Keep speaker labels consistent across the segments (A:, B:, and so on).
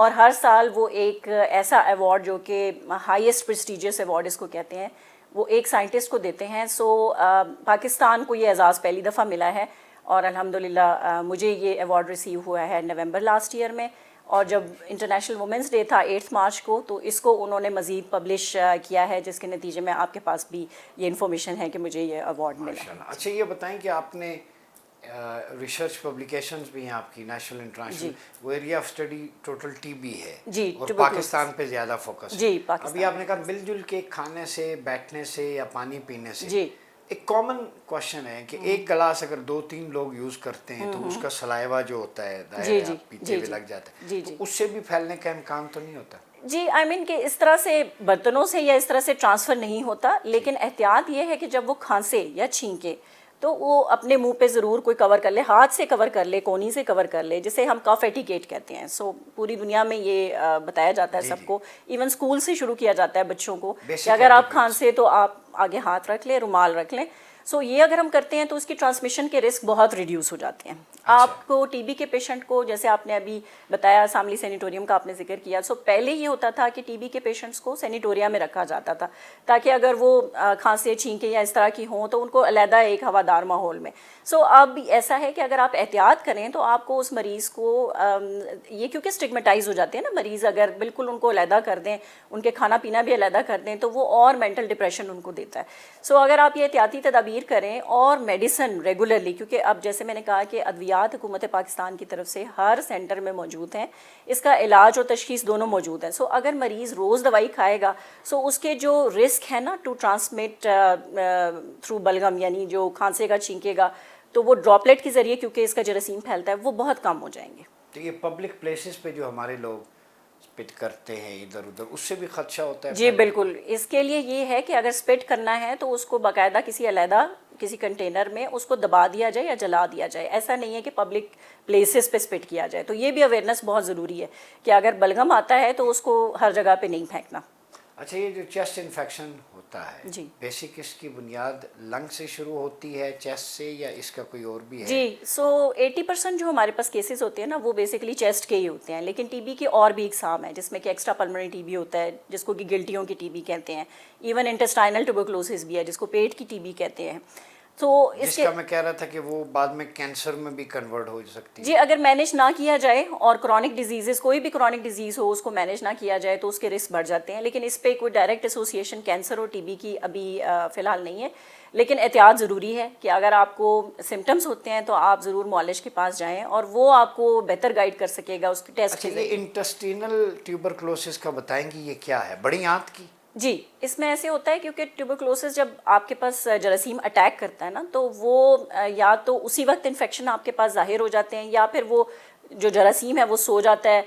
A: اور ہر سال وہ ایک ایسا ایوارڈ جو کہ ہائیسٹ پریسٹیجیس ایوارڈ اس کو کہتے ہیں وہ ایک سائنٹسٹ کو دیتے ہیں. سو پاکستان کو یہ اعزاز پہلی دفعہ ملا ہے اور الحمدللہ مجھے یہ ایوارڈ ریسیو ہوا ہے نومبر لاسٹ ایئر میں. اور جب انٹرنیشنل وومنس ڈے تھا 8 مارچ کو تو اس کو انہوں نے مزید پبلش کیا ہے جس کے نتیجے میں آپ کے پاس بھی یہ انفارمیشن ہے کہ مجھے یہ ایوارڈ ملا.
B: اچھا یہ بتائیں کہ آپ نے ریسرچ پبلیکیشنز بھی ہیں آپ کی نیشنل انٹرنیشنل وہ area of study total T B ہے
A: جی
B: اور پاکستان پہ زیادہ فوکس ہے.
A: جی پاکستان.
B: ابھی آپ نے کہا مل جل کے کھانے سے بیٹھنے سے یا پانی پینے سے
A: جی
B: ایک کامن کوشچن ہے کہ ایک گلاس اگر 2-3 لوگ یوز کرتے ہیں تو اس کا سلائیوا جو ہوتا ہے دائرہ پیتے ہوئے لگ جاتا ہے تو اس سے بھی پھیلنے کا امکان تو نہیں ہوتا؟
A: جی آئی مین کہ اس طرح سے برتنوں سے یا اس طرح سے ٹرانسفر نہیں ہوتا لیکن احتیاط یہ ہے کہ جب وہ کھانسے یا چھینکے تو وہ اپنے منہ پہ ضرور کوئی کور کر لے, ہاتھ سے کور کر لے, کونی سے کور کر لے, جسے ہم کف ایٹیکیٹ کہتے ہیں. سو پوری دنیا میں یہ بتایا جاتا ہے سب کو, ایون اسکول سے شروع کیا جاتا ہے بچوں کو کہ اگر آپ کھانسے تو آپ آگے ہاتھ رکھ لیں, رومال رکھ لیں. سو یہ اگر ہم کرتے ہیں تو اس کی ٹرانسمیشن کے رسک بہت ریڈیوس ہو جاتے ہیں. آپ کو ٹی بی کے پیشنٹ کو جیسے آپ نے ابھی بتایا ساملی سینیٹوریم کا آپ نے ذکر کیا, سو پہلے یہ ہوتا تھا کہ ٹی بی کے پیشنٹس کو سینیٹوریا میں رکھا جاتا تھا تاکہ اگر وہ کھانسے چھینکے یا اس طرح کی ہوں تو ان کو علیحدہ ایک ہوادار ماحول میں. سو اب ایسا ہے کہ اگر آپ احتیاط کریں تو آپ کو اس مریض کو یہ کیونکہ اسٹگمیٹائز ہو جاتے ہیں نا مریض, اگر بالکل ان کو علیحدہ کر دیں, ان کے کھانا پینا بھی علیحدہ کر دیں تو وہ اور مینٹل ڈپریشن ان کو دیتا ہے. سو اگر آپ یہ احتیاطی تدابیر کریں اور میڈیسن ریگولرلی, کیونکہ اب جیسے میں نے کہا کہ ادویات حکومت پاکستان کی طرف سے ہر سینٹر میں موجود ہیں, اس کا علاج اور تشخیص دونوں موجود ہیں. سو اگر مریض روز دوائی کھائے گا سو اس کے جو رسک ہے نا ٹو ٹرانسمٹ تھرو بلغم, یعنی جو کھانسے گا چھینکے گا تو وہ ڈراپلیٹ کے ذریعے کیونکہ اس کا جراثیم پھیلتا ہے وہ بہت کم ہو جائیں گے.
B: تو یہ پبلک پلیسز پہ جو ہمارے لوگ اسپٹ کرتے ہیں ادھر ادھر, اس سے بھی خدشہ ہوتا ہے؟
A: جی بالکل. اس کے لیے یہ ہے کہ اگر اسپٹ کرنا ہے تو اس کو باقاعدہ کسی علیحدہ کسی کنٹینر میں اس کو دبا دیا جائے یا جلا دیا جائے. ایسا نہیں ہے کہ پبلک پلیسز پہ اسپٹ کیا جائے. تو یہ بھی اویئرنیس بہت ضروری ہے کہ اگر بلغم آتا ہے تو اس کو ہر جگہ پہ نہیں پھینکنا.
B: اچھا یہ جو چیسٹ انفیکشن ہوتا ہے
A: جی
B: بیسک اس کی بنیاد لنگ سے شروع ہوتی ہے, چیسٹ سے, یا اس کا کوئی اور بھی ہے؟
A: جی سو 80% جو ہمارے پاس کیسز ہوتے ہیں نا وہ بیسکلی چیسٹ کے ہی ہوتے ہیں, لیکن ٹی بی کے اور بھی اقسام ہیں جس میں کہ ایکسٹرا پلمنری ٹی بی ہوتا ہے جس کو کہ گلٹیوں کی ٹی بی کہتے ہیں, ایون انٹسٹائنل ٹیوبرکلوسس بھی ہے جس کو پیٹ کی ٹی بی کہتے ہیں. تو
B: جس کا میں کہہ رہا تھا کہ وہ بعد میں کینسر میں بھی کنورٹ ہو سکتی ہے.
A: جی اگر مینیج نہ کیا جائے اور کرونک ڈیزیزز, کوئی بھی کرونک ڈیزیز ہو اس کو مینیج نہ کیا جائے تو اس کے رسک بڑھ جاتے ہیں. لیکن اس پہ کوئی ڈائریکٹ ایسوسیشن کینسر اور ٹی بی کی ابھی فی الحال نہیں ہے, لیکن احتیاط ضروری ہے کہ اگر آپ کو سمٹمز ہوتے ہیں تو آپ ضرور معالج کے پاس جائیں اور وہ آپ کو بہتر گائیڈ کر سکے گا اس کے ٹیسٹ.
B: اچھا یہ انٹسٹینل ٹیوبرکلوسس کا بتائیں گی یہ کیا ہے, بڑی آنت کی؟
A: جی اس میں ایسے ہوتا ہے کیونکہ ٹیوبرکلوسس جب آپ کے پاس جراثیم اٹیک کرتا ہے نا تو وہ یا تو اسی وقت انفیکشن آپ کے پاس ظاہر ہو جاتے ہیں یا پھر وہ جو جراثیم ہے وہ سو جاتا ہے,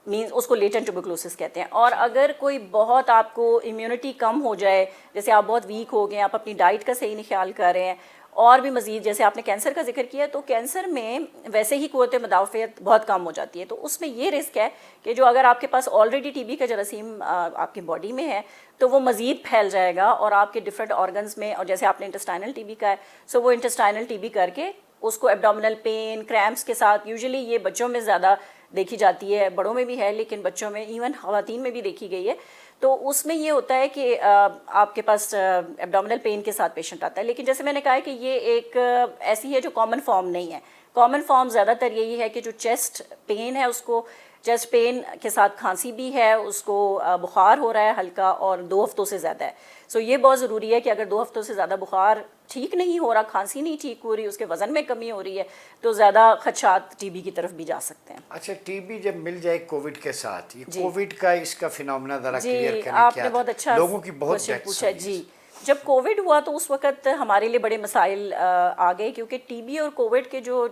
A: مینز اس کو لیٹنٹ ٹیوبرکلوسس کہتے ہیں. اور اگر کوئی بہت آپ کو امیونٹی کم ہو جائے, جیسے آپ بہت ویک ہو گئے, آپ اپنی ڈائٹ کا صحیح نہیں خیال کر رہے ہیں, اور بھی مزید جیسے آپ نے کینسر کا ذکر کیا تو کینسر میں ویسے ہی قوت مدافعت بہت کم ہو جاتی ہے. تو اس میں یہ رسک ہے کہ جو اگر آپ کے پاس آلریڈی ٹی بی کا جراثیم آپ کی باڈی میں ہے تو وہ مزید پھیل جائے گا اور آپ کے ڈفرینٹ آرگنز میں, اور جیسے آپ نے انٹسٹائنل ٹی بی کا ہے سو وہ انٹسٹائنل ٹی بی کر کے اس کو ایبڈومینل پین, کریمپس کے ساتھ, یوزلی یہ بچوں میں زیادہ دیکھی جاتی ہے, بڑوں میں بھی ہے لیکن بچوں میں ایون خواتین میں بھی دیکھی گئی ہے. تو اس میں یہ ہوتا ہے کہ آپ کے پاس ایبڈومینل پین کے ساتھ پیشنٹ آتا ہے. لیکن جیسے میں نے کہا ہے کہ یہ ایک ایسی ہے جو کامن فارم نہیں ہے. کامن فارم زیادہ تر یہی ہے کہ جو چیسٹ پین ہے اس کو, چیسٹ پین کے ساتھ کھانسی بھی ہے, اس کو بخار ہو رہا ہے ہلکا اور 2 ہفتوں سے زیادہ ہے. سو یہ بہت ضروری ہے کہ اگر 2 ہفتوں سے زیادہ بخار ٹھیک نہیں ہو رہا, کھانسی نہیں ٹھیک ہو رہی, اس کے وزن میں کمی ہو رہی ہے تو زیادہ خدشات ٹی بی کی طرف بھی جا سکتے ہیں.
B: اچھا ٹی بی جب مل جائے کووڈ کے ساتھ, یہ کووڈ کا اس کا فینومینا ذرا کلیئر کریں,
A: آپ نے بہت اچھا
B: لوگوں کی بہت
A: پوچھا. جی جب کووڈ ہوا تو اس وقت ہمارے لیے بڑے مسائل آ گئے کیونکہ ٹی بی اور کووڈ کے جو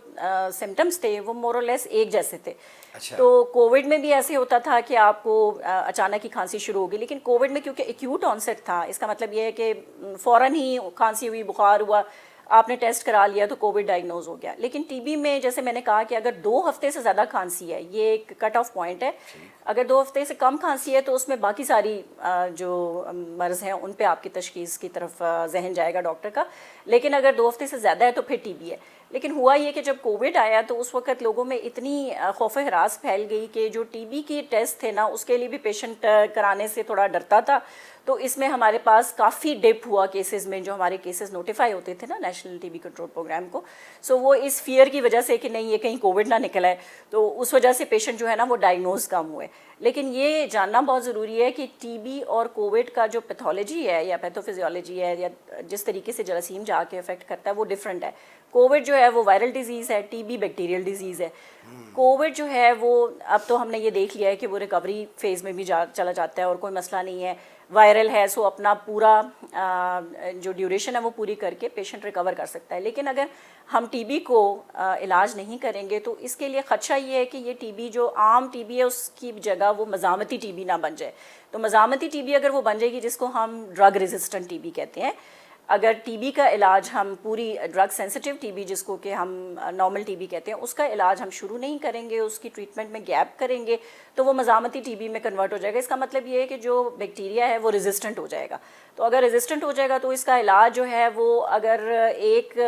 A: سمٹمز تھے وہ مور اور لیس ایک جیسے تھے. تو کووڈ میں بھی ایسے ہوتا تھا کہ آپ کو اچانک ہی کھانسی شروع ہوگی, لیکن کووڈ میں کیونکہ ایکیوٹ آنسٹ تھا, اس کا مطلب یہ ہے کہ فوراً ہی کھانسی ہوئی, بخار ہوا, آپ نے ٹیسٹ کرا لیا تو کووڈ ڈائگنوز ہو گیا. لیکن ٹی بی میں جیسے میں نے کہا کہ اگر 2 ہفتے سے زیادہ کھانسی ہے, یہ ایک کٹ آف پوائنٹ ہے. اگر 2 ہفتے سے کم کھانسی ہے تو اس میں باقی ساری جو مرض ہیں ان پہ آپ کی تشخیص کی طرف ذہن جائے گا ڈاکٹر کا. لیکن اگر 2 ہفتے سے زیادہ ہے تو پھر ٹی بی ہے. لیکن ہوا یہ کہ جب کووڈ آیا تو اس وقت لوگوں میں اتنی خوف و ہراس پھیل گئی کہ جو ٹی بی کے ٹیسٹ تھے نا اس کے لیے بھی پیشنٹ کرانے سے تھوڑا ڈرتا تھا. تو اس میں ہمارے پاس کافی ڈپ ہوا کیسز میں, جو ہمارے کیسز نوٹیفائی ہوتے تھے نا national T B control programme کو. سو وہ اس فیئر کی وجہ سے کہ نہیں یہ کہیں کووڈ نہ نکل آئے, تو اس وجہ سے پیشنٹ جو ہے نا وہ ڈائگنوز کم ہوئے. لیکن یہ جاننا بہت ضروری ہے کہ ٹی بی اور کووڈ کا جو پیتھولوجی ہے یا پیتھوفیزیولوجی ہے یا جس طریقے سے جراثیم جا کے افیکٹ کرتا ہے وہ ڈفرینٹ ہے. کووڈ جو ہے وہ وائرل ڈیزیز ہے, ٹی بی بیکٹیریل ڈیزیز ہے. کووڈ جو ہے وہ اب تو ہم نے یہ دیکھ لیا ہے کہ وہ ریکوری فیز میں بھی چلا جاتا ہے اور کوئی مسئلہ نہیں ہے, وائرل ہے سو اپنا پورا جو ڈیوریشن ہے وہ پوری کر کے پیشنٹ ریکور کر سکتا ہے. لیکن اگر ہم ٹی بی کو علاج نہیں کریں گے تو اس کے لیے خدشہ یہ ہے کہ یہ ٹی بی جو عام ٹی بی ہے اس کی جگہ وہ مزاحمتی ٹی بی نہ بن جائے. تو مزاحمتی ٹی بی اگر وہ بن جائے گی, جس کو ہم ڈرگ ریزسٹنٹ ٹی بی کہتے ہیں, اگر ٹی بی کا علاج ہم پوری ڈرگ سینسٹیو ٹی بی جس کو کہ ہم نارمل ٹی بی کہتے ہیں اس کا علاج ہم شروع نہیں کریں گے, اس کی ٹریٹمنٹ میں گیپ کریں گے, تو وہ مزاحمتی ٹی بی میں کنورٹ ہو جائے گا. اس کا مطلب یہ ہے کہ جو بیکٹیریا ہے وہ ریزسٹنٹ ہو جائے گا. تو اگر ریزسٹنٹ ہو جائے گا تو اس کا علاج جو ہے وہ اگر ایک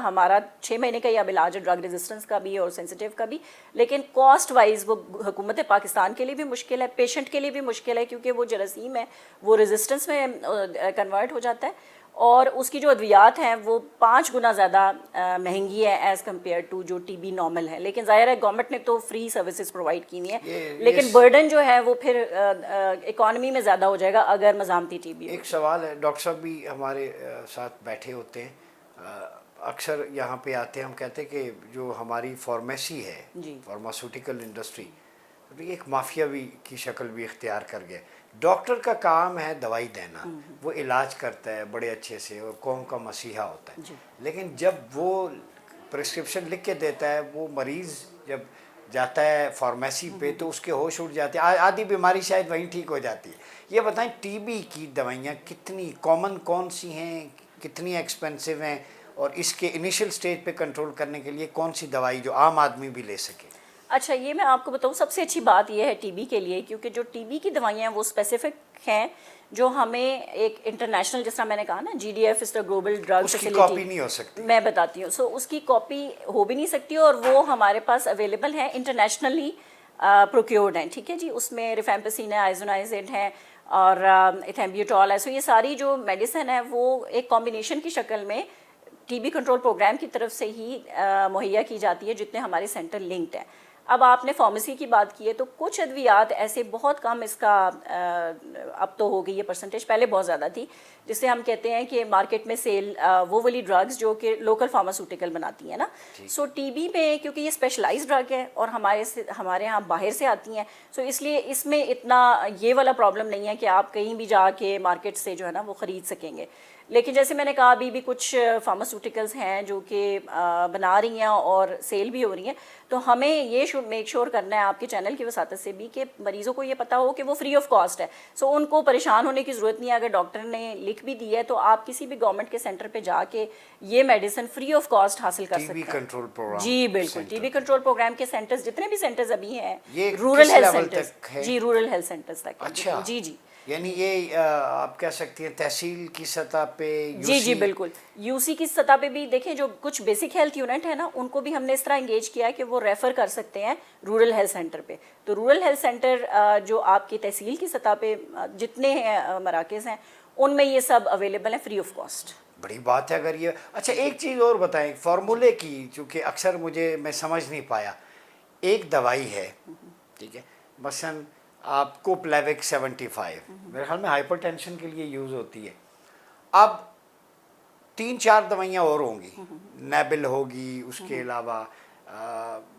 A: ہمارا 6 مہینے کا اب علاج ہے ڈرگ ریزسٹنس کا بھی اور سینسٹیو کا بھی, لیکن کاسٹ وائز وہ حکومت پاکستان کے لیے بھی مشکل ہے, پیشنٹ کے لیے بھی مشکل ہے, کیونکہ وہ جراثیم ہے وہ ریزسٹنس میں کنورٹ ہو جاتا ہے اور اس کی جو ادویات ہیں وہ 5 گنا زیادہ مہنگی ہے ایز کمپیئر ٹو جو ٹی بی نارمل ہے. لیکن ظاہر ہے گورنمنٹ نے تو فری سروسز پرووائڈ کی ہوئی ہیں, لیکن برڈن جو ہے وہ پھر اکانومی میں زیادہ ہو جائے گا اگر مزاحمتی ٹی بی.
B: ایک سوال ہے, ڈاکٹر صاحب بھی ہمارے ساتھ بیٹھے ہوتے ہیں, اکثر یہاں پہ آتے ہیں, ہم کہتے ہیں کہ جو ہماری فارمیسی ہے, فارماسیوٹیکل انڈسٹری, ایک مافیاوی کی شکل بھی اختیار کر گیا. ڈاکٹر کا کام ہے دوائی دینا, وہ علاج کرتا ہے بڑے اچھے سے اور قوم کا مسیحا ہوتا ہے, لیکن جب وہ پرسکرپشن لکھ کے دیتا ہے, وہ مریض جب جاتا ہے فارمیسی پہ تو اس کے ہوش اٹھ جاتے ہیں, آدھی بیماری شاید وہیں ٹھیک ہو جاتی ہے. یہ بتائیں ٹی بی کی دوائیاں کتنی کامن کون سی ہیں, کتنی ایکسپینسو ہیں, اور اس کے انیشل سٹیج پہ کنٹرول کرنے کے لیے کون سی دوائی جو عام آدمی بھی لے سکے؟
A: اچھا, یہ میں آپ کو بتاؤں سب سے اچھی بات یہ ہے ٹی بی کے لیے, کیونکہ جو ٹی بی کی دوائیاں ہیں وہ اسپیسیفک ہیں جو ہمیں ایک انٹرنیشنل, جس طرح میں نے کہا نا G D F is the global drug facility,
B: اس کی کاپی نہیں ہو سکتی. میں
A: بتاتی ہوں. سو اس کی کاپی ہو بھی نہیں سکتی اور وہ ہمارے پاس اویلیبل ہیں, انٹرنیشنلی پروکیورڈ ہیں. ٹھیک ہے جی, اس میں ریفیمپسین ہے, آئزونائزیڈ ہے اور ایتھمبیوٹول ہے. سو یہ ساری جو میڈیسن ہے وہ ایک کمبینیشن کی شکل میں ٹی بی کنٹرول پروگرام کی طرف سے ہی مہیا کی جاتی ہے جتنے ہمارے سینٹر لنکڈ ہیں. اب آپ نے فارمیسی کی بات کی ہے تو کچھ ادویات ایسے بہت کم, اس کا اب تو ہو گئی ہے پرسنٹیج, پہلے بہت زیادہ تھی, جسے ہم کہتے ہیں کہ مارکیٹ میں سیل وہ والی ڈرگز جو کہ لوکل فارماسیوٹیکل بناتی ہیں نا. سو ٹی بی میں کیونکہ یہ اسپیشلائز ڈرگ ہے اور ہمارے ہاں باہر سے آتی ہیں, سو اس لیے اس میں اتنا یہ والا پرابلم نہیں ہے کہ آپ کہیں بھی جا کے مارکیٹ سے جو ہے نا وہ خرید سکیں گے. لیکن جیسے میں نے کہا ابھی بھی کچھ فارماسیوٹیکلز ہیں جو کہ بنا رہی ہیں اور سیل بھی ہو رہی ہیں, تو ہمیں یہ میک شور کرنا ہے آپ کے چینل کی وساطت سے بھی کہ مریضوں کو یہ پتہ ہو کہ وہ فری آف کاسٹ ہے. سو ان کو پریشان ہونے کی ضرورت نہیں ہے, اگر ڈاکٹر نے لکھ بھی دی ہے تو آپ کسی بھی گورنمنٹ کے سینٹر پہ جا کے یہ میڈیسن فری آف کاسٹ حاصل کر سکتے ہیں. جی بالکل, ٹی بی کنٹرول پروگرام کے سینٹرز جتنے بھی سینٹرز ابھی ہیں رورل ہیلتھ سینٹرز, جی رورل ہیلتھ سینٹرز تک.
B: اچھا
A: جی جی,
B: یعنی یہ آپ کہہ سکتی ہیں تحصیل کی سطح پہ,
A: جی جی بالکل, یو سی کی سطح پہ بھی دیکھیں جو کچھ بیسک ہیلتھ یونٹ ہے نا ان کو بھی ہم نے اس طرح انگیج کیا ہے کہ وہ ریفر کر سکتے ہیں رورل ہیلتھ سینٹر پہ. تو رورل ہیلتھ سینٹر جو آپ کی تحصیل کی سطح پہ جتنے ہیں مراکز ہیں ان میں یہ سب اویلیبل ہیں فری آف کاسٹ.
B: بڑی بات ہے اگر یہ. اچھا ایک چیز اور بتائیں فارمولے کی, چونکہ اکثر میں سمجھ نہیں پایا. ایک دوائی ہے ٹھیک ہے, مثلاً آپ کو پلیوک 75 میرے خیال میں ہائپر ٹینشن کے لیے یوز ہوتی ہے. اب 3-4 دوائیاں اور ہوں گی, نیبل ہوگی, اس کے علاوہ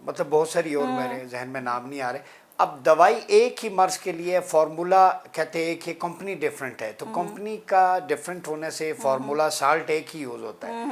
B: مطلب بہت ساری اور میرے ذہن میں نام نہیں آ رہے. اب دوائی ایک ہی مرض کے لیے فارمولا کہتے ہیں کہ کمپنی ڈیفرنٹ ہے, تو کمپنی کا ڈیفرنٹ ہونے سے فارمولا سالٹ ایک ہی یوز ہوتا ہے,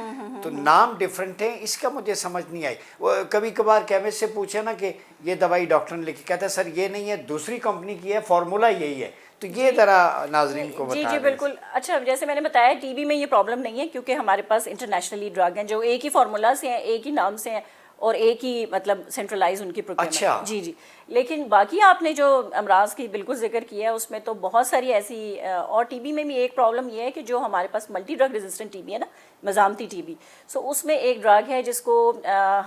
B: تو نام ڈیفرنٹ ہیں. اس کا مجھے سمجھ نہیں آئی. وہ کبھی کبھار کیمسٹ سے پوچھے نا کہ یہ دوائی ڈاکٹر نے لکھی, کہتا ہے سر یہ نہیں ہے, دوسری کمپنی کی ہے, فارمولا یہی ہے. تو یہ ذرا ناظرین کو بتا دیں.
A: جی بالکل. اچھا جیسے میں نے بتایا ٹی بی میں یہ پرابلم نہیں ہے کیونکہ ہمارے پاس انٹرنیشنلی ڈرگ ہیں جو ایک ہی فارمولا سے ہیں, ایک ہی نام سے ہیں, اور ایک ہی مطلب سینٹرلائز ان کی پروکیورمنٹ.
B: اچھا.
A: جی. لیکن باقی آپ نے جو امراض کی بالکل ذکر کیا ہے اس میں تو بہت ساری ایسی اور ٹی بی میں بھی ایک پرابلم یہ ہے کہ جو ہمارے پاس multi drug resistant T B ہے نا, مزامتی ٹی بی, سو اس میں ایک ڈرگ ہے جس کو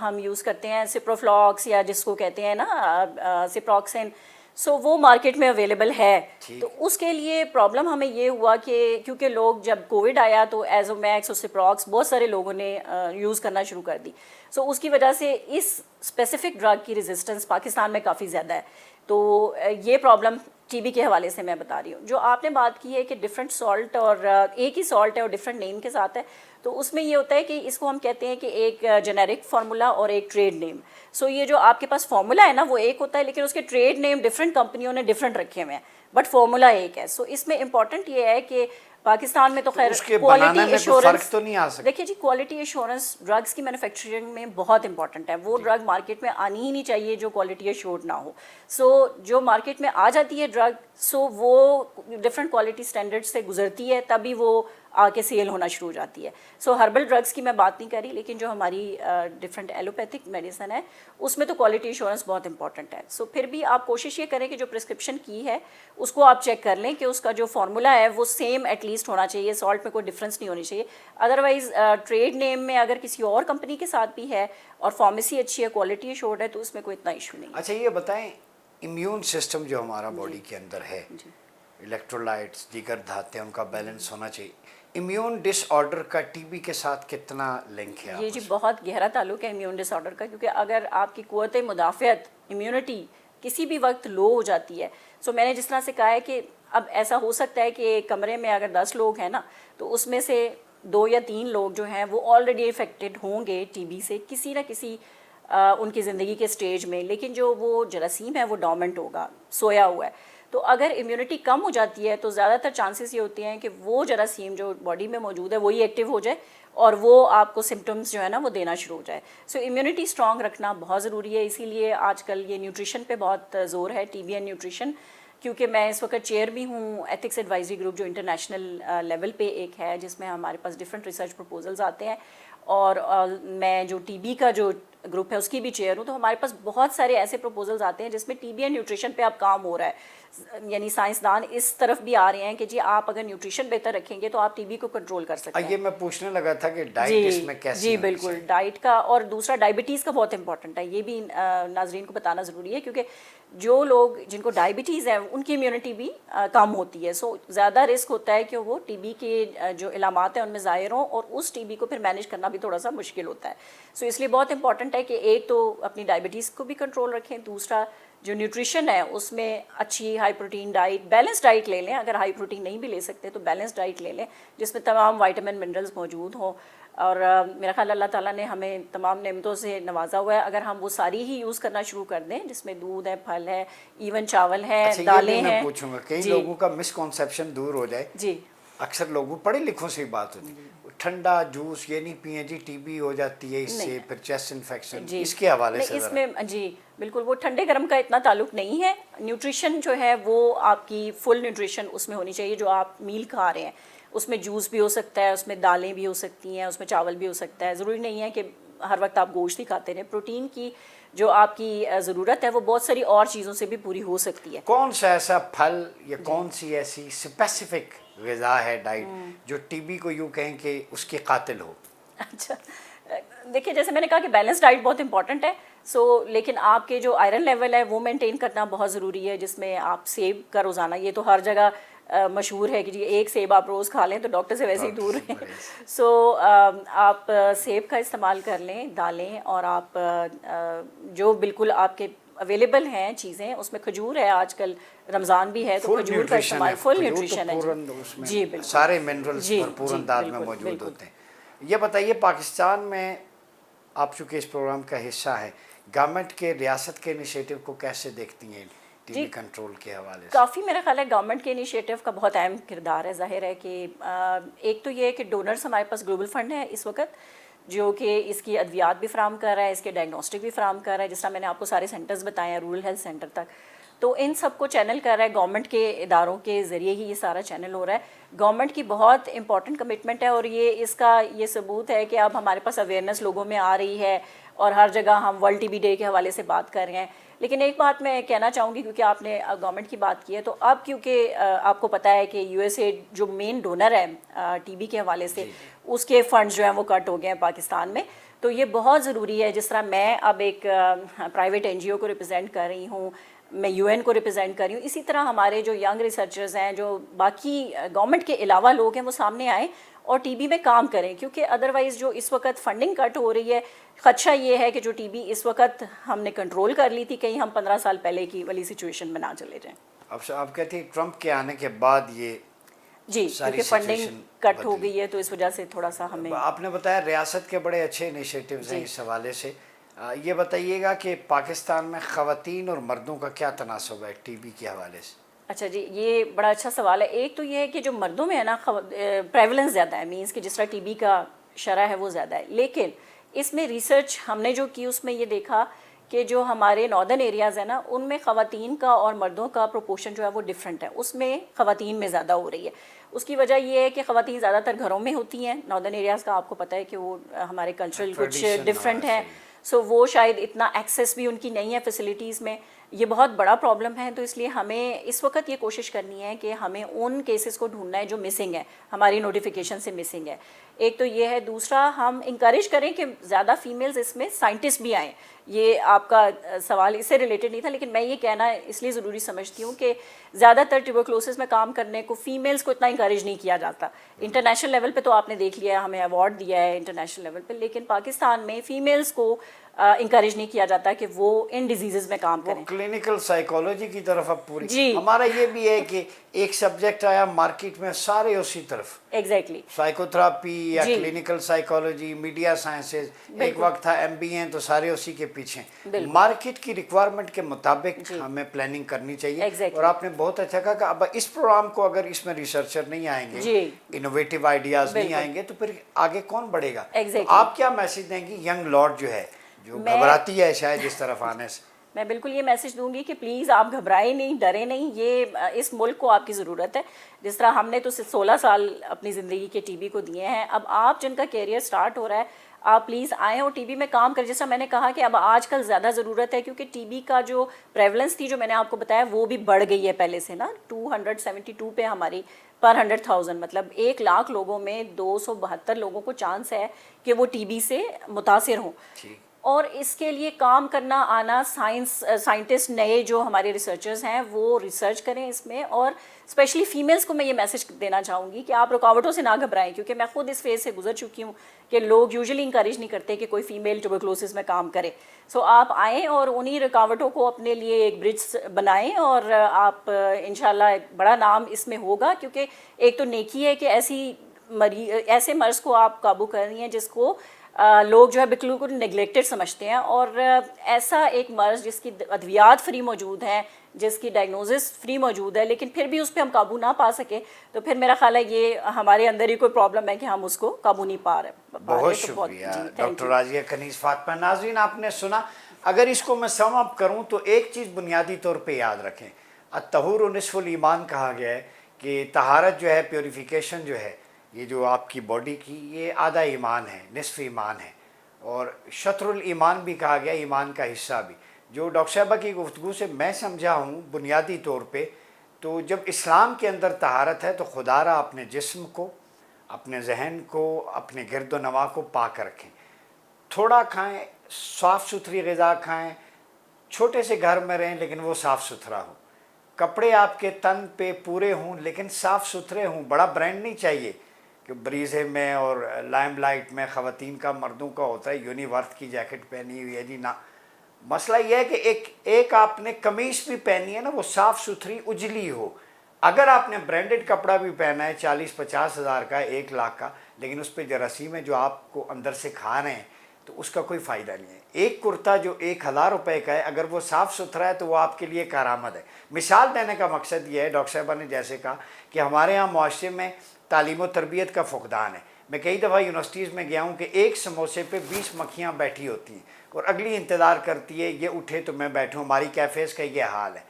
A: ہم یوز کرتے ہیں سپروفلاکس یا جس کو کہتے ہیں نا سپروکسن, سو وہ مارکیٹ میں اویلیبل ہے. تو اس کے لیے پرابلم ہمیں یہ ہوا کہ کیونکہ لوگ جب کووڈ آیا تو ایزومیکس اور سپروکس بہت سارے لوگوں نے یوز کرنا شروع کر دی, سو اس کی وجہ سے اس اسپیسیفک ڈرگ کی ریزسٹنس پاکستان میں کافی زیادہ ہے. تو یہ پرابلم ٹی بی کے حوالے سے میں بتا رہی ہوں. جو آپ نے بات کی ہے کہ ڈفرینٹ سالٹ اور ایک ہی سالٹ ہے اور ڈفرینٹ نیم کے ساتھ ہے, تو اس میں یہ ہوتا ہے کہ اس کو ہم کہتے ہیں کہ ایک جنیرک فارمولا اور ایک ٹریڈ نیم. سو یہ جو آپ کے پاس فارمولا ہے نا وہ ایک ہوتا ہے, لیکن اس کے ٹریڈ نیم ڈفرینٹ کمپنیوں نے ڈفرینٹ رکھے ہوئے ہیں, بٹ فارمولا ایک ہے. سو اس میں امپورٹنٹ یہ ہے کہ پاکستان میں تو خیر کوالٹی ایشورنس
B: تو نہیں آ سکتا.
A: دیکھیے جی, کوالٹی ایشورنس ڈرگس کی مینوفیکچرنگ میں بہت امپورٹنٹ ہے. وہ ڈرگ مارکیٹ میں آنی ہی نہیں چاہیے جو کوالٹی ایشورڈ نہ ہو. سو جو مارکیٹ میں آ جاتی ہے ڈرگ, سو وہ ڈفرینٹ کوالٹی اسٹینڈرڈ سے گزرتی ہے تبھی وہ آ کے سیل ہونا شروع ہو جاتی ہے. سو ہربل ڈرگس کی میں بات نہیں کری, لیکن جو ہماری ڈفرینٹ ایلوپیتھک میڈیسن ہے اس میں تو کوالٹی ایشورنس بہت امپورٹنٹ ہے. سو پھر بھی آپ کوشش یہ کریں کہ جو پرسکرپشن کی ہے اس کو آپ چیک کر لیں کہ اس کا جو فارمولا ہے وہ سیم ایٹ لیسٹ ہونا چاہیے, سالٹ میں کوئی ڈفرینس نہیں ہونی چاہیے. ادروائز ٹریڈ نیم میں اگر کسی اور کمپنی کے ساتھ بھی ہے اور فارمیسی اچھی ہے, کوالٹی ایشورڈ ہے, تو اس میں کوئی اتنا ایشو نہیں ہے.
B: اچھا یہ بتائیں, امیون سسٹم جو ہمارا باڈی کے اندر ہے, الیکٹرولائٹس دیگر دھاتیں ان کا بیلنس ہونا چاہیے, امیون ڈس آرڈر کا ٹی بی کے ساتھ کتنا لنک ہے؟
A: یہ جی بہت گہرا تعلق ہے امیون ڈس آرڈر کا, کیونکہ اگر آپ کی قوت مدافعت امیونٹی کسی بھی وقت لو ہو جاتی ہے, سو میں نے جس طرح سے کہا ہے کہ اب ایسا ہو سکتا ہے کہ ایک کمرے میں اگر 10 لوگ ہیں نا, تو اس میں سے 2 یا 3 لوگ جو ہیں وہ آلریڈی افیکٹڈ ہوں گے ٹی بی سے کسی نہ کسی ان کی زندگی کے سٹیج میں, لیکن جو وہ جراثیم ہے وہ ڈومنٹ ہوگا, سویا ہوا ہے. تو اگر امیونٹی کم ہو جاتی ہے تو زیادہ تر چانسز یہ ہوتے ہیں کہ وہ جراثیم جو باڈی میں موجود ہے وہی ایکٹیو ہو جائے اور وہ آپ کو سمٹمز جو ہے نا وہ دینا شروع ہو جائے. سو امیونٹی اسٹرانگ رکھنا بہت ضروری ہے. اسی لیے آج کل یہ نیوٹریشن پہ بہت زور ہے, ٹی بی اینڈ نیوٹریشن, کیونکہ میں اس وقت چیئر بھی ہوں ایتھکس ایڈوائزری گروپ جو انٹرنیشنل لیول پہ ایک ہے, جس میں ہمارے پاس ڈفرینٹ ریسرچ پروپوزلز آتے ہیں, اور میں جو ٹی بی کا جو گروپ ہے اس کی بھی چیئر ہوں. تو ہمارے پاس بہت سارے ایسے پروپوزلز آتے ہیں جس میں ٹی بی اینڈ نیوٹریشن پہ اب کام ہو رہا ہے. یعنی سائنسدان اس طرف بھی آ رہے ہیں کہ جی آپ اگر نیوٹریشن بہتر رکھیں گے تو آپ ٹی بی کو کنٹرول کر سکتے ہیں.
B: یہ میں پوچھنے لگا تھا کہ ڈائٹ اس میں کیسے؟
A: جی بالکل, ڈائٹ کا, اور دوسرا ڈائبٹیز کا بہت امپورٹنٹ ہے. یہ بھی ناظرین کو بتانا ضروری ہے, کیونکہ جو لوگ جن کو ڈائبٹیز ہے ان کی امیونٹی بھی کم ہوتی ہے. سو زیادہ رسک ہوتا ہے کہ وہ ٹی بی کے جو علامات ہیں ان میں ظاہر ہوں, اور اس ٹی بی کو پھر مینیج کرنا بھی تھوڑا سا مشکل ہوتا ہے. سو اس لیے بہت امپورٹنٹ ہے کہ ایک تو اپنی ڈائبٹیز کو بھی کنٹرول رکھیں, دوسرا جو نیوٹریشن ہے اس میں اچھی high protein diet, balance diet لے لیں. اگر ہائی پروٹین نہیں بھی لے سکتے تو بیلنس ڈائٹ لے لیں جس میں تمام وائٹامن منرلز موجود ہوں. اور میرا خیال اللہ تعالیٰ نے ہمیں تمام نعمتوں سے نوازا ہوا ہے, اگر ہم وہ ساری ہی یوز کرنا شروع کر دیں, جس میں دودھ ہے, پھل ہے, ایون چاول ہے, دالیں ہیں.
B: میں پوچھوں گا, کئی لوگوں کا مسکنسیپشن دور ہو جائے.
A: جی,
B: اکثر لوگوں پڑھے لکھوں سے بات ہوتی ہے, ٹھنڈا جوس یہ نہیں پئیں جی ٹی بی ہو جاتی ہے اس سے, پھر چیسٹ انفیکشن, اس کے حوالے سے
A: اس میں جی بالکل وہ ٹھنڈے گرم کا اتنا تعلق نہیں ہے. نیوٹریشن جو ہے وہ آپ کی فل نیوٹریشن اس میں ہونی چاہیے. جو آپ میل کھا رہے ہیں اس میں جوس بھی ہو سکتا ہے, اس میں دالیں بھی ہو سکتی ہیں, اس میں چاول بھی ہو سکتا ہے. ضروری نہیں ہے کہ ہر وقت آپ گوشت ہی کھاتے رہیں. پروٹین کی جو آپ کی ضرورت ہے وہ بہت ساری اور چیزوں سے بھی پوری ہو سکتی ہے.
B: کون سا ایسا پھل یا کون سی ایسی اسپیسیفک غذا ہے ڈائٹ جو ٹی بی کو یوں کہیں کہ اس کی قاتل ہو؟
A: اچھا دیکھیے, جیسے میں نے کہا کہ بیلنس ڈائٹ بہت امپورٹنٹ ہے. سو لیکن آپ کے جو آئرن لیول ہے وہ مینٹین کرنا بہت ضروری ہے, جس میں آپ سیب کا روزانہ, یہ تو ہر جگہ مشہور ہے کہ جی ایک سیب آپ روز کھا لیں تو ڈاکٹر سے ویسے ہی دور رہیں. سو آپ سیب کا استعمال کر لیں, دالیں, اور آپ جو بالکل آپ کے اویلیبل ہیں چیزیں, اس میں کھجور ہے, آج کل رمضان بھی ہے تو کھجور کا استعمال, فل نیوٹریشن ہے جی بالکل,
B: سارے منرلز بھرپور انداز میں موجود ہوتے ہیں. یہ بتائیے, پاکستان میں آپ چونکہ اس پروگرام کا حصہ ہیں, گورنمنٹ کے ریاست کے انیشیٹو کو کیسے دیکھتی ہیں ٹی بی کنٹرول کے حوالے سے؟
A: کافی میرا خیال ہے گورنمنٹ کے انیشیٹو کا بہت اہم کردار ہے. ظاہر ہے کہ ایک تو یہ ہے کہ ڈونرز ہمارے پاس گلوبل فنڈ ہے اس وقت, جو کہ اس کی ادویات بھی فراہم کر رہا ہے, اس کے ڈائگنوسٹک بھی فراہم کر رہا ہے, جس طرح میں نے آپ کو سارے سینٹرز بتائے ہیں رورل ہیلتھ سینٹر تک. تو ان سب کو چینل کر رہا ہے گورنمنٹ کے اداروں کے ذریعے ہی, یہ سارا چینل ہو رہا ہے. گورنمنٹ کی بہت امپورٹنٹ کمٹمنٹ ہے, اور یہ اس کا یہ ثبوت ہے کہ اب ہمارے پاس اویئرنیس لوگوں میں آ رہی ہے, اور ہر جگہ ہم ورلڈ ٹی بی ڈے کے حوالے سے بات کر رہے ہیں. لیکن ایک بات میں کہنا چاہوں گی کیونکہ آپ نے گورنمنٹ کی بات کی ہے تو اب کیونکہ آپ کو پتہ ہے کہ یو ایس اے جو مین ڈونر ہے ٹی بی کے حوالے سے اس کے فنڈز جو ہیں وہ کٹ ہو گئے ہیں پاکستان میں. تو یہ بہت ضروری ہے. جس طرح میں اب ایک پرائیویٹ این جی او کو ریپرزینٹ کر رہی ہوں, میں یو این کو ریپرزینٹ کر رہی ہوں, اسی طرح ہمارے جو ینگ ریسرچرز ہیں, جو باقی گورنمنٹ کے علاوہ لوگ ہیں, وہ سامنے آئیں اور ٹی بی میں کام کریں. کیونکہ ادروائز جو اس وقت فنڈنگ کٹ ہو رہی ہے, خدشہ یہ ہے کہ جو ٹی بی اس وقت ہم نے کنٹرول کر لی تھی, کہیں ہم 15 سال پہلے کی والی سچویشن میں نہ چلے جائیں.
B: اب آپ کہتے ہیں ٹرمپ کے آنے کے بعد یہ
A: جی, کیونکہ فنڈنگ کٹ ہو گئی ہے تو اس وجہ سے تھوڑا سا ہمیں.
B: آپ نے بتایا ریاست کے بڑے اچھے انیشیٹوز ہیں اس حوالے سے. یہ بتائیے گا کہ پاکستان میں خواتین اور مردوں کا کیا تناسب ہے ٹی بی کے حوالے سے؟
A: اچھا جی, یہ بڑا اچھا سوال ہے. ایک تو یہ ہے کہ جو مردوں میں ہے نا پریولنس زیادہ ہے, مینس کہ جس طرح ٹی بی کا شرح ہے وہ زیادہ ہے. لیکن اس میں ریسرچ ہم نے جو کی اس میں یہ دیکھا کہ جو ہمارے ناردرن ایریاز ہیں نا, ان میں خواتین کا اور مردوں کا پروپورشن جو ہے وہ ڈفرینٹ ہے. اس میں خواتین میں زیادہ ہو رہی ہے. اس کی وجہ یہ ہے کہ خواتین زیادہ تر گھروں میں ہوتی ہیں. ناردرن ایریاز کا آپ کو پتہ ہے کہ وہ ہمارے کلچرل کچھ ڈفرینٹ ہیں, سو وہ شاید اتنا ایکسیس بھی ان کی نہیں ہے فیسلٹیز میں. یہ بہت بڑا پرابلم ہے. تو اس لیے ہمیں اس وقت یہ کوشش کرنی ہے کہ ہمیں ان کیسز کو ڈھونڈنا ہے جو مسنگ ہے, ہماری نوٹیفیکیشن سے مسنگ ہے. ایک تو یہ ہے. دوسرا, ہم انکریج کریں کہ زیادہ فیمیلز اس میں سائنٹسٹ بھی آئیں. یہ آپ کا سوال اس سے ریلیٹڈ نہیں تھا, لیکن میں یہ کہنا اس لیے ضروری سمجھتی ہوں کہ زیادہ تر ٹیوبرکلوسس میں کام کرنے کو فیمیلز کو اتنا انکریج نہیں کیا جاتا. انٹرنیشنل لیول پہ تو آپ نے دیکھ لیا ہے, ہمیں ایوارڈ دیا ہے انٹرنیشنل لیول پہ, لیکن پاکستان میں فیمیلز کو انکریج نہیں کیا جاتا کہ وہ ان ڈیزیزز میں کام کریں.
B: کلینکل سائیکالوجی کی طرف اب پوری.
A: جی,
B: ہمارا یہ بھی ہے کہ ایک سبجیکٹ آیا مارکیٹ میں, سارے اسی طرف.
A: ایگزیکٹلی.
B: سائیکو تھراپی یا کلینکل سائیکالوجی, میڈیا سائنسز, ایک وقت تھا ایم بی اے, تو سارے اسی کے پیچھے. مارکیٹ کی ریکوائرمنٹ کے مطابق ہمیں پلاننگ کرنی چاہیے. اور آپ نے بہت اچھا کہا کہ اب اس پروگرام کو اگر اس میں ریسرچر نہیں آئیں گے, انوویٹیو آئیڈیاز نہیں آئیں گے, تو پھر آگے کون بڑھے گا؟ آپ کیا میسج دیں گی ینگ لارڈ جو ہے, جو گھبراتی ہے شاید اس طرف آنے سے؟
A: میں بالکل یہ میسج دوں گی کہ پلیز آپ گھبرائیں نہیں, ڈریں نہیں. یہ اس ملک کو آپ کی ضرورت ہے. جس طرح ہم نے تو 16 سال اپنی زندگی کے ٹی بی کو دیے ہیں, اب آپ جن کا کیریئر سٹارٹ ہو رہا ہے, آپ پلیز آئیں اور ٹی بی میں کام کریں. جیسا میں نے کہا کہ اب آج کل زیادہ ضرورت ہے, کیونکہ ٹی بی کا جو پریولنس تھی جو میں نے آپ کو بتایا وہ بھی بڑھ گئی ہے پہلے سے نا. 272 پہ ہماری پر 100,000, مطلب 1 لاکھ لوگوں میں 272 لوگوں کو چانس ہے کہ وہ ٹی بی سے متاثر ہوں. اور اس کے لیے کام کرنا آنا, سائنٹسٹ نئے جو ہمارے ریسرچرز ہیں وہ ریسرچ کریں اس میں. اور اسپیشلی فیمیلز کو میں یہ میسج دینا چاہوں گی کہ آپ رکاوٹوں سے نہ گھبرائیں, کیونکہ میں خود اس فیز سے گزر چکی ہوں کہ لوگ یوزلی انکریج نہیں کرتے کہ کوئی فیمیل ٹیوبرکلوسس میں کام کرے. سو آپ آئیں اور انہی رکاوٹوں کو اپنے لیے ایک برج بنائیں, اور آپ انشاءاللہ ایک بڑا نام اس میں ہوگا. کیونکہ ایک تو نیکی ہے کہ ایسے مرض کو آپ قابو کر رہی ہیں جس کو لوگ جو ہے بالکل نیگلیکٹڈ سمجھتے ہیں, اور ایسا ایک مرض جس کی ادویات فری موجود ہیں, جس کی ڈائگنوزس فری موجود ہے, لیکن پھر بھی اس پہ ہم قابو نہ پا سکے, تو پھر میرا خیال ہے یہ ہمارے اندر ہی کوئی پرابلم ہے کہ ہم اس کو قابو نہیں پا رہے.
B: بہت شکریہ ڈاکٹر راضیہ کنیز فاطمہ. ناظرین, آپ نے سنا. اگر اس کو میں سم اپ کروں تو ایک چیز بنیادی طور پہ یاد رکھیں, الطہور نصف الایمان کہا گیا ہے کہ طہارت جو ہے, پیوریفیکیشن جو ہے, یہ جو آپ کی باڈی کی, یہ آدھا ایمان ہے, نصف ایمان ہے. اور شطر الایمان بھی کہا گیا, ایمان کا حصہ بھی. جو ڈاکٹر صاحبہ کی گفتگو سے میں سمجھا ہوں بنیادی طور پہ, تو جب اسلام کے اندر طہارت ہے تو خدا را اپنے جسم کو, اپنے ذہن کو, اپنے گرد و نواح کو پاک رکھیں. تھوڑا کھائیں, صاف ستھری غذا کھائیں, چھوٹے سے گھر میں رہیں لیکن وہ صاف ستھرا ہو. کپڑے آپ کے تن پہ پورے ہوں لیکن صاف ستھرے ہوں. بڑا برانڈ نہیں چاہیے کہ بریزے میں اور لائم لائٹ میں خواتین کا, مردوں کا ہوتا ہے یونیورتھ کی جیکٹ پہنی ہوئی ہے جی, نہ. مسئلہ یہ ہے کہ ایک آپ نے قمیص بھی پہنی ہے نا, وہ صاف ستھری اجلی ہو. اگر آپ نے برانڈڈ کپڑا بھی پہنا ہے 40-50 ہزار کا, 1 لاکھ کا, لیکن اس پہ جراثیم ہے جو آپ کو اندر سے کھا رہے ہیں, تو اس کا کوئی فائدہ نہیں ہے. ایک کرتا جو 1,000 روپے کا ہے, اگر وہ صاف ستھرا ہے تو وہ آپ کے لیے کارآمد ہے. مثال دینے کا مقصد یہ ہے, ڈاکٹر صاحبہ نے جیسے کہا کہ ہمارے ہاں معاشرے میں تعلیم و تربیت کا فقدان ہے. میں کئی دفعہ یونیورسٹیز میں گیا ہوں کہ ایک سموسے پہ 20 مکھیاں بیٹھی ہوتی ہیں, اور اگلی انتظار کرتی ہے یہ اٹھے تو میں بیٹھوں. ہماری کیفیز کا یہ حال ہے.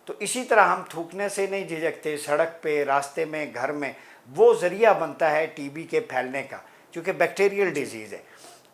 B: تو اسی طرح ہم تھوکنے سے نہیں جھجکتے, سڑک پہ, راستے میں, گھر میں, وہ ذریعہ بنتا ہے ٹی بی کے پھیلنے کا, چونکہ بیکٹیریل ڈیزیز ہے.